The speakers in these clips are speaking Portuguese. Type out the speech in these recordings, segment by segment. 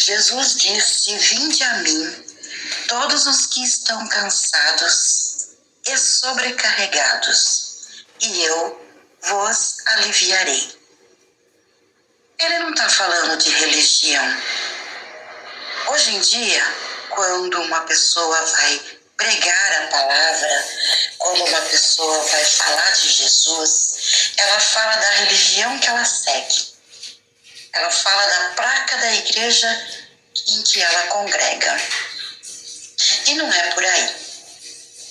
Jesus disse: vinde a mim, todos os que estão cansados e sobrecarregados, e eu vos aliviarei. Ele não está falando de religião. Hoje em dia, quando uma pessoa vai pregar a palavra, quando uma pessoa vai falar de Jesus, ela fala da religião que ela segue. Ela fala da placa da igreja em que ela congrega. E não é por aí.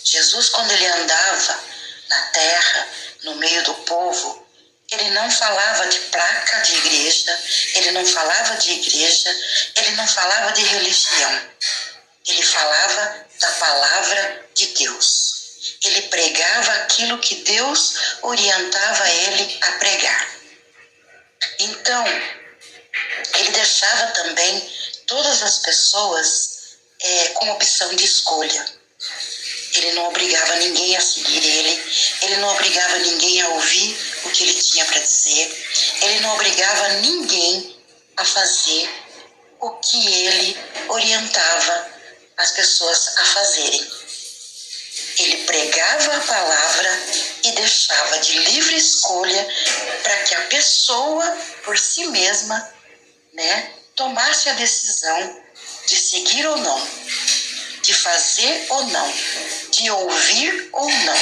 Jesus, quando ele andava na terra, no meio do povo, ele não falava de placa de igreja, ele não falava de igreja, ele não falava de religião. Ele falava da palavra de Deus. Ele pregava aquilo que Deus orientava ele a pregar. Então, ele deixava também todas as pessoas com opção de escolha. Ele não obrigava ninguém a seguir ele não obrigava ninguém a ouvir o que ele tinha para dizer, ele não obrigava ninguém a fazer o que ele orientava as pessoas a fazerem. Ele pregava a palavra e deixava de livre escolha para que a pessoa, por si mesma, tomasse a decisão de seguir ou não, de fazer ou não, de ouvir ou não.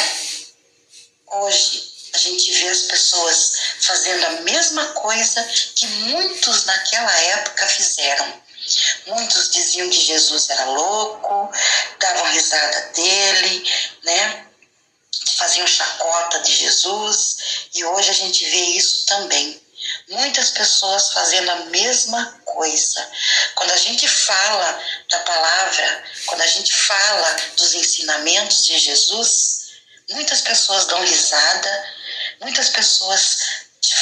Hoje, a gente vê as pessoas fazendo a mesma coisa que muitos naquela época fizeram. Muitos diziam que Jesus era louco, davam risada dele, faziam chacota de Jesus, e hoje a gente vê isso também. Muitas pessoas fazendo a mesma coisa. Quando a gente fala da palavra, quando a gente fala dos ensinamentos de Jesus, muitas pessoas dão risada, muitas pessoas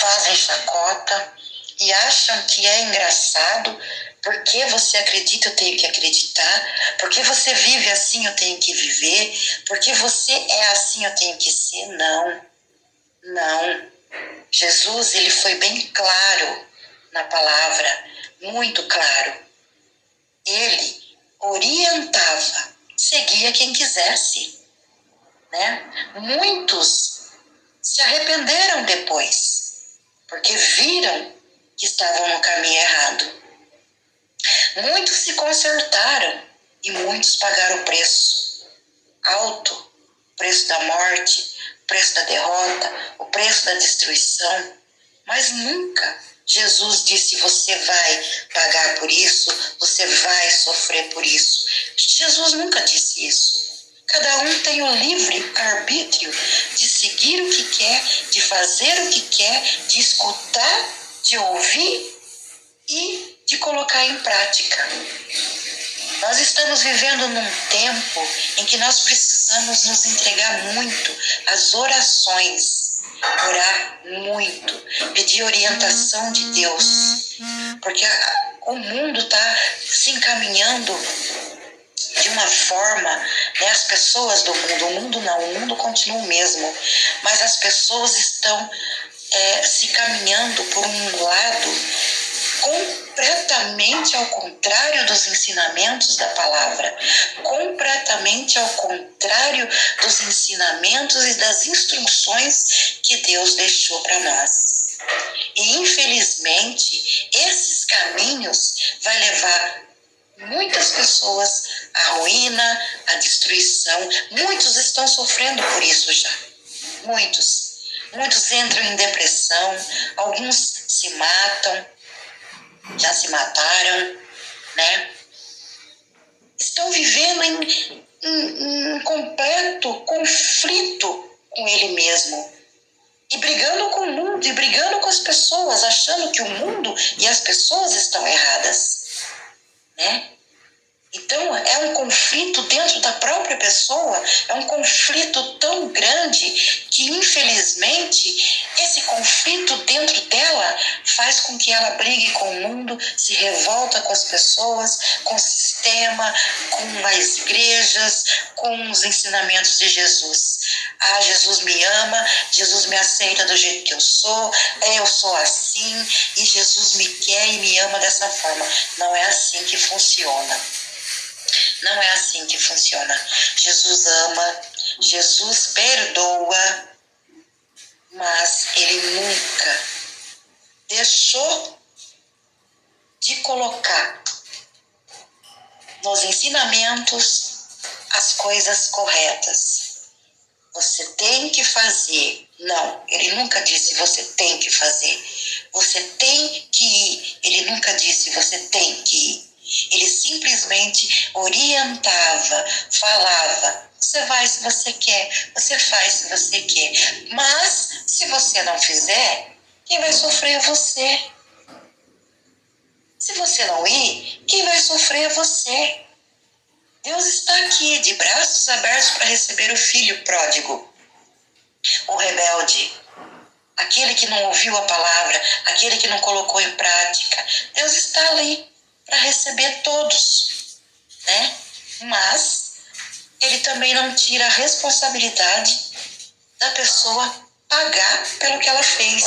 fazem chacota e acham que é engraçado. Porque você acredita, eu tenho que acreditar. Porque você vive assim, eu tenho que viver. Porque você é assim, eu tenho que ser. Não. Jesus, ele foi bem claro na palavra, muito claro. Ele orientava, seguia quem quisesse. Muitos se arrependeram depois, porque viram que estavam no caminho errado. Muitos se consertaram e muitos pagaram o preço alto, o preço da morte, o preço da derrota, o preço da destruição. Mas nunca Jesus disse: você vai pagar por isso, você vai sofrer por isso. Jesus nunca disse isso. Cada um tem o livre arbítrio de seguir o que quer, de fazer o que quer, de escutar, de ouvir e de colocar em prática. Nós estamos vivendo num tempo em que nós precisamos nos entregar muito às orações, orar muito, pedir orientação de Deus, porque o mundo está se encaminhando de uma forma, as pessoas do mundo, o mundo não, o mundo continua o mesmo, mas as pessoas estão se caminhando por um lado completamente ao contrário dos ensinamentos da palavra, completamente ao contrário dos ensinamentos e das instruções que Deus deixou para nós. E infelizmente, esses caminhos vai levar muitas pessoas à ruína, à destruição. Muitos estão sofrendo por isso já. Muitos entram em depressão, alguns se matam, já se mataram, Estão vivendo em completo conflito com ele mesmo. E brigando com o mundo, e brigando com as pessoas, achando que o mundo e as pessoas estão erradas, Então, é um conflito dentro da própria pessoa, é um conflito tão grande que, infelizmente, esse conflito dentro dela faz com que ela brigue com o mundo, se revolta com as pessoas, com o sistema, com as igrejas, com os ensinamentos de Jesus. Ah, Jesus me ama, Jesus me aceita do jeito que eu sou assim, e Jesus me quer e me ama dessa forma. Não é assim que funciona. Não é assim que funciona. Jesus ama, Jesus perdoa, mas Ele nunca deixou de colocar nos ensinamentos as coisas corretas. Você tem que fazer. Não, Ele nunca disse você tem que fazer. Você tem que ir. Ele nunca disse você tem que ir. Ele simplesmente orientava, falava, você vai se você quer, você faz se você quer. Mas, se você não fizer, quem vai sofrer é você. Se você não ir, quem vai sofrer é você. Deus está aqui, de braços abertos para receber o filho pródigo, o rebelde, aquele que não ouviu a palavra, aquele que não colocou em prática. Deus está ali para receber todos, né? Mas Ele também não tira a responsabilidade da pessoa pagar pelo que ela fez.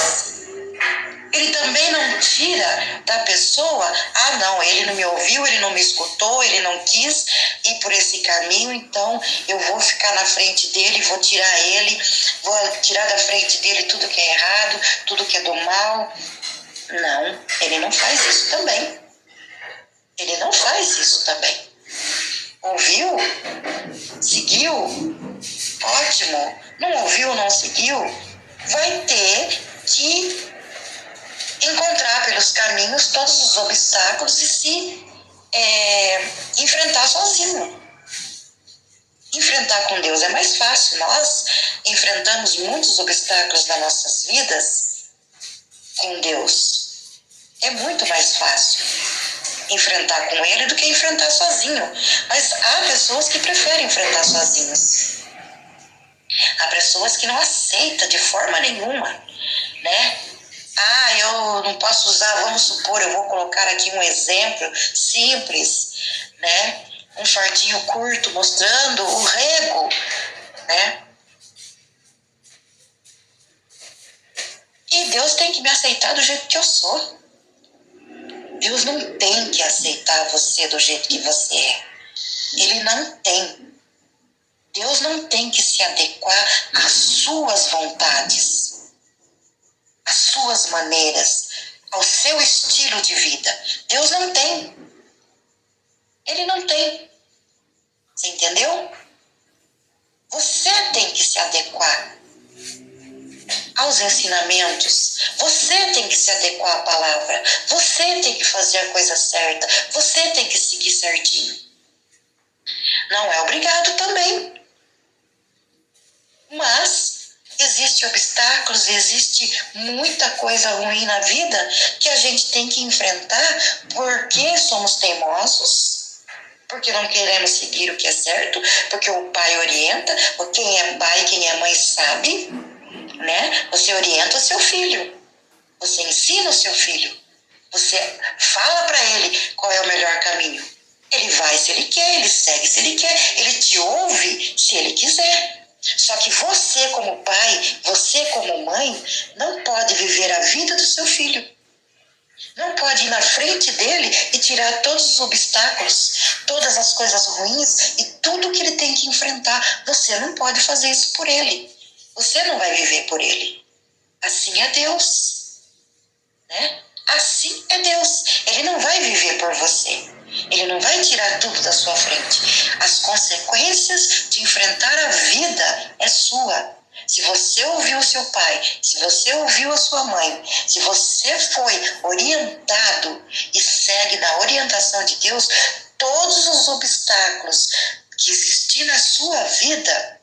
Ele também não tira da pessoa, não, ele não me ouviu, ele não me escutou, ele não quis ir por esse caminho, então eu vou ficar na frente dele, vou tirar da frente dele tudo que é errado, tudo que é do mal. Não, ele não faz isso também. Ele não faz isso também. Ouviu? Seguiu? Ótimo. Não ouviu, não seguiu? Vai ter que encontrar pelos caminhos todos os obstáculos e se enfrentar sozinho. Enfrentar com Deus é mais fácil. Nós enfrentamos muitos obstáculos nas nossas vidas com Deus. É muito mais fácil enfrentar com Ele do que enfrentar sozinho. Mas há pessoas que preferem enfrentar sozinhos. Há pessoas que não aceitam de forma nenhuma, né? Eu não posso usar, vamos supor, eu vou colocar aqui um exemplo simples, né? Um shortinho curto mostrando o rego, né? E Deus tem que me aceitar do jeito que eu sou. Deus não tem que aceitar você do jeito que você é. Ele não tem. Deus não tem que se adequar às suas vontades, às suas maneiras, ao seu estilo de vida. Deus não tem. Ele não tem. Você entendeu? Você tem que se adequar aos ensinamentos. Você tem que se adequar à palavra. Você tem que fazer a coisa certa. Você tem que seguir certinho. Não é obrigado também. Mas existem obstáculos, existe muita coisa ruim na vida que a gente tem que enfrentar porque somos teimosos, porque não queremos seguir o que é certo, porque o pai orienta, porque quem é pai, quem é mãe sabe, né? Você orienta o seu filho, você ensina o seu filho, você fala para ele qual é o melhor caminho. Ele vai se ele quer, ele segue se ele quer, ele te ouve se ele quiser. Só que você como pai, você como mãe, não pode viver a vida do seu filho. Não pode ir na frente dele e tirar todos os obstáculos, todas as coisas ruins e tudo que ele tem que enfrentar. Você não pode fazer isso por ele. Você não vai viver por ele. Assim é Deus, né? Assim é Deus. Ele não vai viver por você. Ele não vai tirar tudo da sua frente. As consequências de enfrentar a vida é sua. Se você ouviu o seu pai, se você ouviu a sua mãe, se você foi orientado e segue na orientação de Deus, todos os obstáculos que existir na sua vida,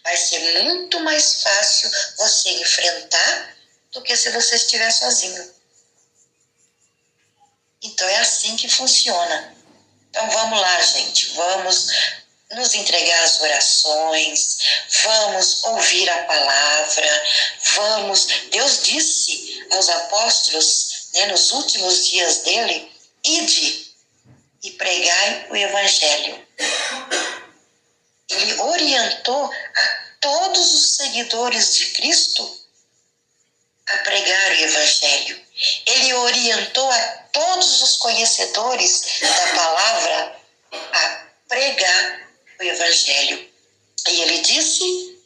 vai ser muito mais fácil você enfrentar do que se você estiver sozinho. Então é assim que funciona. Então vamos lá, gente, vamos nos entregar às orações, vamos ouvir a palavra, Deus disse aos apóstolos, né, nos últimos dias dele, ide e pregai o evangelho. Ele orientou a todos os seguidores de Cristo a pregar o evangelho. Ele orientou a todos os conhecedores da palavra a pregar o evangelho. E ele disse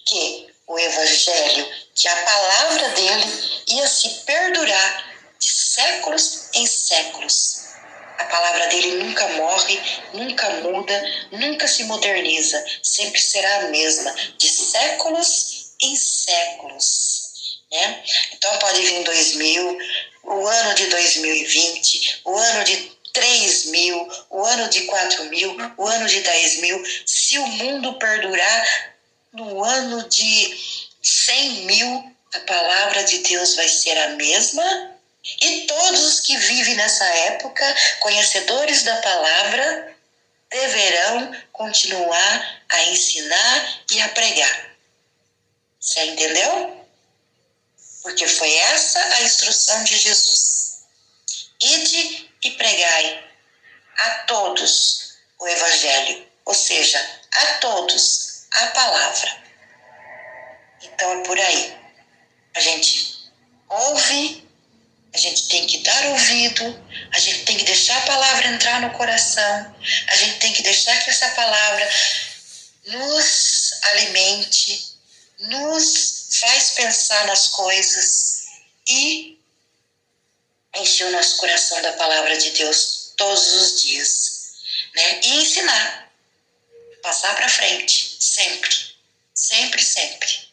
que o evangelho, que a palavra dele ia se perdurar de séculos em séculos. A palavra dele nunca morre, nunca muda, nunca se moderniza, sempre será a mesma, de séculos em séculos, né? Então pode vir 2000, o ano de 2020, o ano de 3.000, o ano de 4.000, o ano de 10.000, se o mundo perdurar, no ano de 100.000, a palavra de Deus vai ser a mesma. E todos os que vivem nessa época, conhecedores da palavra, deverão continuar a ensinar e a pregar. Você entendeu? Porque foi essa a instrução de Jesus. Ide e pregai a todos o evangelho, ou seja, a todos a palavra. Então é por aí. A gente ouve, a gente tem que dar ouvido, a gente tem que deixar a palavra entrar no coração, a gente tem que deixar que essa palavra nos alimente, nos faz pensar nas coisas e encher o nosso coração da palavra de Deus todos os dias, né? E ensinar, passar para frente, sempre, sempre, sempre,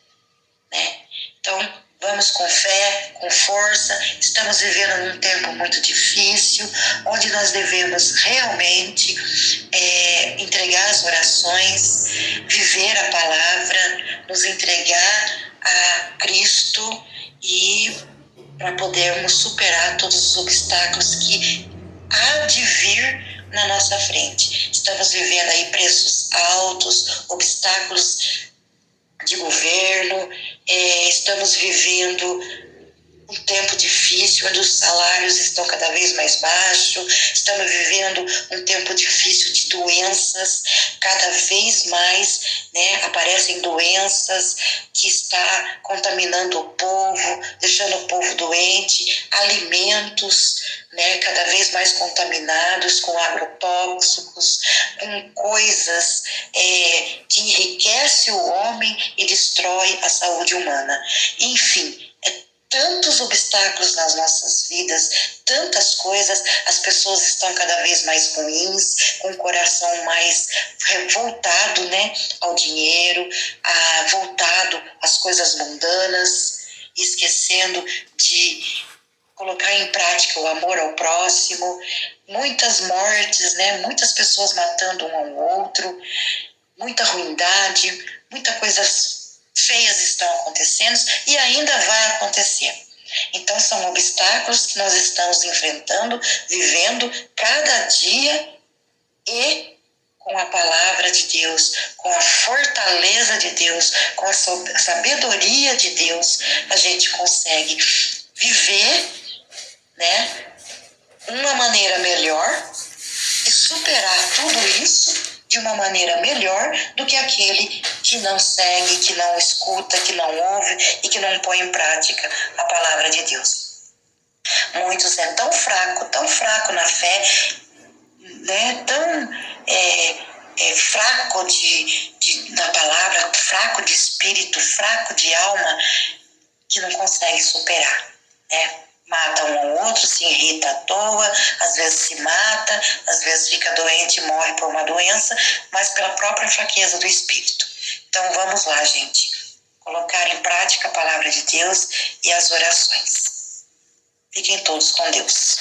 né? Então, vamos com fé, com força. Estamos vivendo num tempo muito difícil, onde nós devemos realmente entregar as orações, viver a palavra, nos entregar a Cristo e para podermos superar todos os obstáculos que há de vir na nossa frente. Estamos vivendo aí preços altos, obstáculos de governo, estamos vivendo um tempo difícil, onde os salários estão cada vez mais baixos, estamos vivendo um tempo difícil de doenças, cada vez mais, né, aparecem doenças que está contaminando o povo, deixando o povo doente, alimentos, né, cada vez mais contaminados com agrotóxicos, com coisas que enriquecem o homem e destrói a saúde humana. Enfim, tantos obstáculos nas nossas vidas, tantas coisas, as pessoas estão cada vez mais ruins, com o coração mais voltado, né, ao dinheiro, voltado às coisas mundanas, esquecendo de colocar em prática o amor ao próximo, muitas mortes, né, muitas pessoas matando um ao outro, muita ruindade, muita coisa feias estão acontecendo e ainda vai acontecer. Então são obstáculos que nós estamos enfrentando, vivendo cada dia e com a palavra de Deus, com a fortaleza de Deus, com a sabedoria de Deus, a gente consegue viver, né, uma maneira melhor e superar tudo isso de uma maneira melhor do que aquele que não segue, que não escuta, que não ouve e que não põe em prática a palavra de Deus. Muitos é tão fraco na fé, né? Tão fraco na palavra, fraco de espírito, fraco de alma, que não consegue superar, né? Mata um ao outro, se irrita à toa, às vezes se mata, às vezes fica doente e morre por uma doença, mas pela própria fraqueza do espírito. Então vamos lá, gente, colocar em prática a palavra de Deus e as orações. Fiquem todos com Deus.